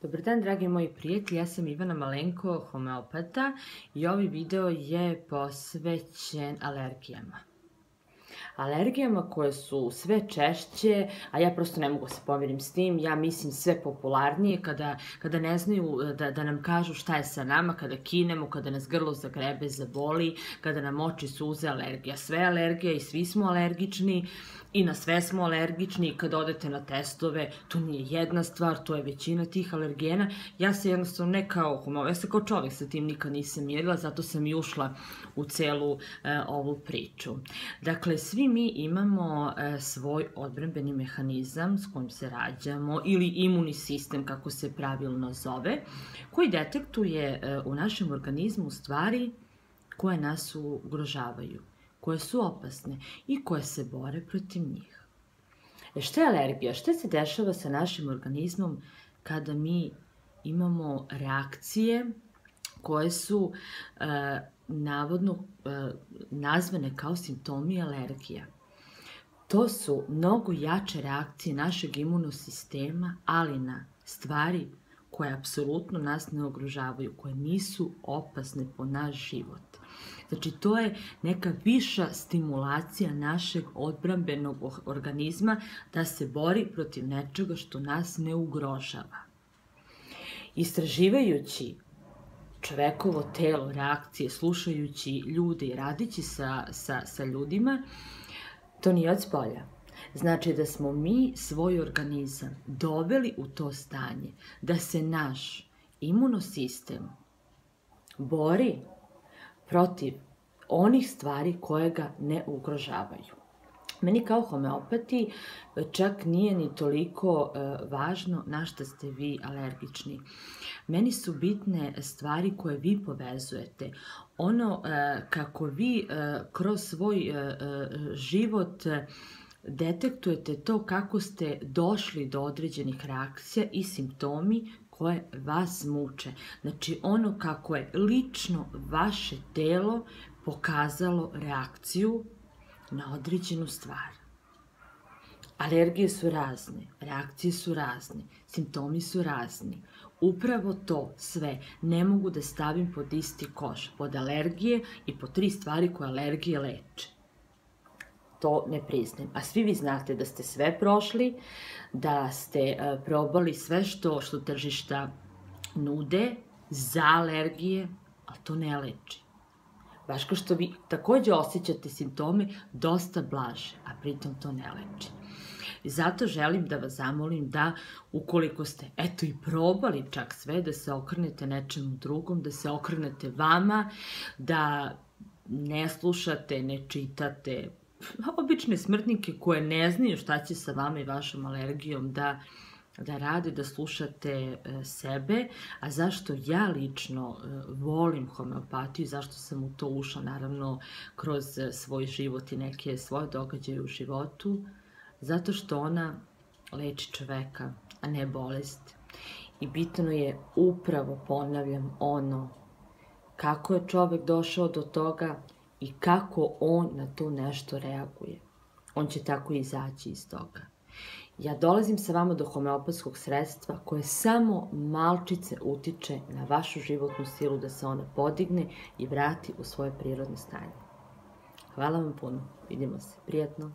Dobar dan, dragi moji prijatelji, ja sam Ivana Malenko, homeopata i ovaj video je posvećen alergijama. Alergijama koje su sve češće, a ja prosto ne mogu se pomirim s tim, ja mislim sve popularnije kada ne znaju da nam kažu šta je sa nama, kada kinemo, kada nas grlo zagrebe, zaboli, kada nam oči suze, alergija. Sve je alergija i svi smo alergični i na sve smo alergični i kad odete na testove, to nije jedna stvar, to je većina tih alergena. Ja se jednostavno ne kao homeopat, ja se kao čovjek sa tim nikad nisam mirila, zato sam i ušla u celu ovu priču. Dakle, svi mi imamo svoj odbrambeni mehanizam s kojim se rađamo ili imunni sistem, kako se pravilno zove, koji detektuje u našem organizmu stvari koje nas ugrožavaju, koje su opasne i koje se bore protiv njih. Šta je alergija? Šta se dešava sa našim organizmom kada mi imamo reakcije koje su navodno nazvane kao simptomi alergija? To su mnogo jače reakcije našeg imunog sistema, ali na stvari koje apsolutno nas ne ugrožavaju, koje nisu opasne po naš život. Znači, to je neka viša stimulacija našeg odbrambenog organizma da se bori protiv nečega što nas ne ugrožava. Istraživajući čovekovo telo, reakcije, slušajući ljude i radići sa ljudima, to nije od spolja. Znači da smo mi svoj organizam doveli u to stanje da se naš imunosistem bori protiv onih stvari koje ga ne ugrožavaju. Meni kao homeopati čak nije ni toliko važno na šta ste vi alergični. Meni su bitne stvari koje vi povezujete. Ono kako vi kroz svoj život detektujete to kako ste došli do određenih reakcija i simptomi koje vas muče. Znači ono kako je lično vaše telo pokazalo reakciju na određenu stvar. Alergije su razne, reakcije su razne, simptomi su razni. Upravo to sve ne mogu da stavim pod isti koš, pod alergije i pod 3 stvari koje alergije leče. To ne priznajem. A svi vi znate da ste sve prošli, da ste probali sve što tržišta nude za alergije, ali to ne leči. Baš kao što vi takođe osjećate simptome dosta blaže, a pritom to ne leči. I zato želim da vas zamolim da ukoliko ste i probali čak sve, da se okrenete nečemu drugom, da se okrenete vama, da ne slušate, ne čitate obične smrtnike koje ne znaju šta će sa vama i vašom alergijom da rade, da slušate sebe. A zašto ja lično volim homeopatiju, zašto sam u to ušla, naravno, kroz svoj život i neke svoje događaje u životu? Zato što ona leči čoveka, a ne bolest. I bitno je upravo, ponavljam, ono kako je čovek došao do toga i kako on na to nešto reaguje. On će tako izaći iz toga. Ja dolazim sa vama do homeopatskog sredstva koje samo malčice utiče na vašu životnu silu da se ona podigne i vrati u svoje prirodno stanje. Hvala vam puno. Vidimo se. Prijatno.